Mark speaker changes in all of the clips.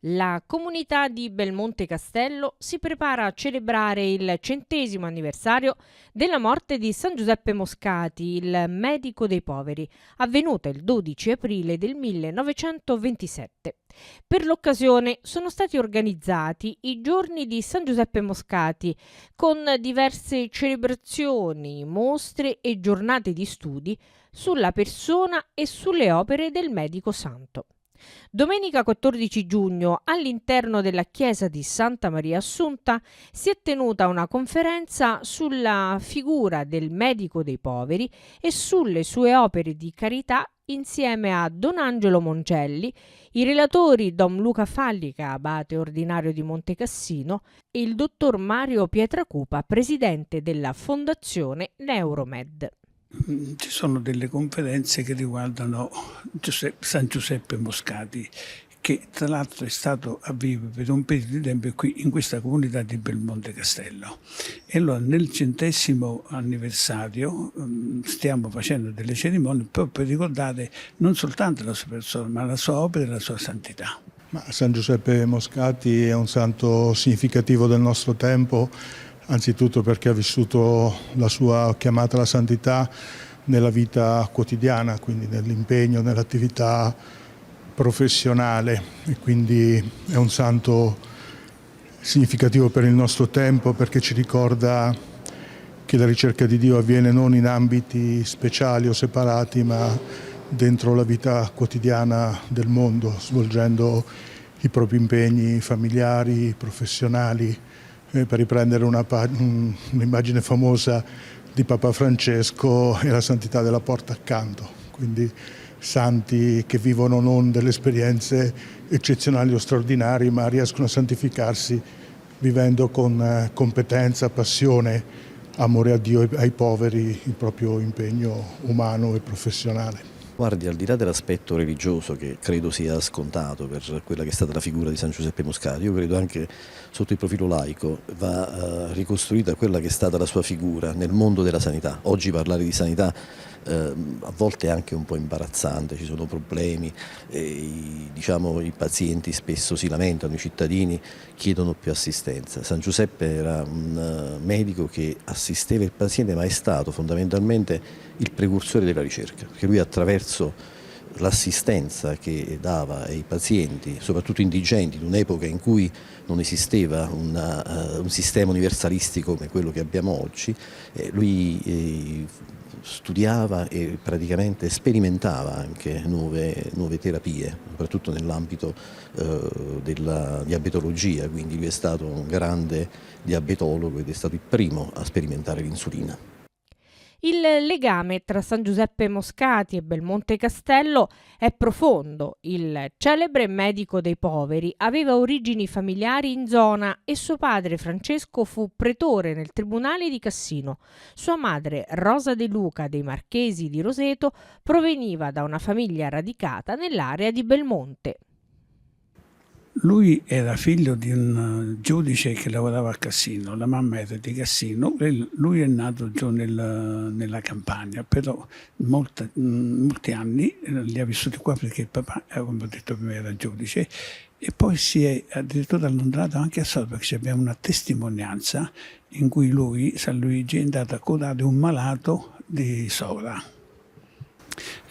Speaker 1: La comunità di Belmonte Castello si prepara a celebrare il 100° anniversario della morte di San Giuseppe Moscati, il medico dei poveri, avvenuta il 12 aprile del 1927. Per l'occasione sono stati organizzati i giorni di San Giuseppe Moscati con diverse celebrazioni, mostre e giornate di studi sulla persona e sulle opere del medico santo. Domenica 14 giugno, all'interno della chiesa di Santa Maria Assunta, si è tenuta una conferenza sulla figura del medico dei poveri e sulle sue opere di carità insieme a Don Angelo Mongelli, i relatori Don Luca Fallica, abate ordinario di Montecassino, e il dottor Mario Pietracupa, presidente della Fondazione Neuromed.
Speaker 2: Ci sono delle conferenze che riguardano San Giuseppe Moscati, che tra l'altro è stato a vivere per un periodo di tempo qui in questa comunità di Belmonte Castello. E allora nel 100° anniversario stiamo facendo delle cerimonie proprio per ricordare non soltanto la sua persona, ma la sua opera e la sua santità.
Speaker 3: San Giuseppe Moscati è un santo significativo del nostro tempo, anzitutto perché ha vissuto la sua chiamata alla santità nella vita quotidiana, quindi nell'impegno, nell'attività professionale, e quindi è un santo significativo per il nostro tempo perché ci ricorda che la ricerca di Dio avviene non in ambiti speciali o separati, ma dentro la vita quotidiana del mondo, svolgendo i propri impegni familiari, professionali. Per riprendere un'immagine famosa di Papa Francesco, è la santità della porta accanto, quindi santi che vivono non delle esperienze eccezionali o straordinarie, ma riescono a santificarsi vivendo con competenza, passione, amore a Dio e ai poveri il proprio impegno umano e professionale.
Speaker 4: Guardi, al di là dell'aspetto religioso, che credo sia scontato per quella che è stata la figura di San Giuseppe Moscati, io credo anche sotto il profilo laico va ricostruita quella che è stata la sua figura nel mondo della sanità. Oggi parlare di sanità a volte è anche un po' imbarazzante, ci sono problemi, i pazienti spesso si lamentano, i cittadini chiedono più assistenza. San Giuseppe era un medico che assisteva il paziente, ma è stato fondamentalmente il precursore della ricerca, perché lui attraverso l'assistenza che dava ai pazienti, soprattutto indigenti, in un'epoca in cui non esisteva un sistema universalistico come quello che abbiamo oggi, lui studiava e praticamente sperimentava anche nuove terapie, soprattutto nell'ambito della diabetologia, quindi lui è stato un grande diabetologo ed è stato il primo a sperimentare l'insulina.
Speaker 1: Il legame tra San Giuseppe Moscati e Belmonte Castello è profondo. Il celebre medico dei poveri aveva origini familiari in zona e suo padre Francesco fu pretore nel tribunale di Cassino. Sua madre Rosa De Luca dei Marchesi di Roseto proveniva da una famiglia radicata nell'area di Belmonte.
Speaker 2: Lui era figlio di un giudice che lavorava a Cassino, la mamma era di Cassino, lui è nato giù nella campagna, però molti anni li ha vissuti qua perché il papà, come ho detto prima, era giudice, e poi si è addirittura allontanato anche a Sora, perché abbiamo una testimonianza in cui San Luigi, è andato a curare un malato di Sora.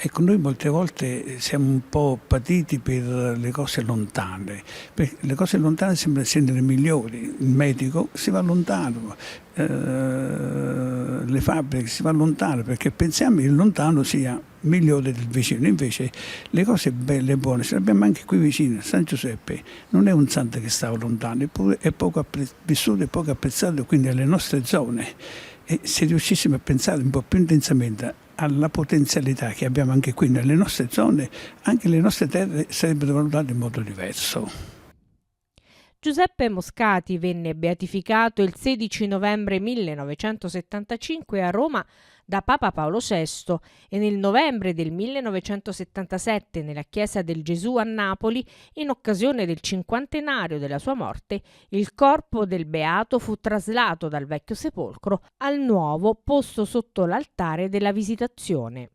Speaker 2: Ecco, noi molte volte siamo un po' patiti per le cose lontane, perché le cose lontane sembrano essere le migliori. Il medico si va lontano, le fabbriche si va lontano, perché pensiamo che il lontano sia migliore del vicino. Invece le cose belle e buone ce le abbiamo anche qui vicino. San Giuseppe non è un santo che stava lontano, eppure è poco vissuto e poco apprezzato quindi alle nostre zone. E se riuscissimo a pensare un po' più intensamente alla potenzialità che abbiamo anche qui nelle nostre zone, anche le nostre terre sarebbero valutate in modo diverso.
Speaker 1: Giuseppe Moscati venne beatificato il 16 novembre 1975 a Roma da Papa Paolo VI e nel novembre del 1977 nella Chiesa del Gesù a Napoli, in occasione del cinquantenario della sua morte, il corpo del beato fu traslato dal vecchio sepolcro al nuovo posto sotto l'altare della Visitazione.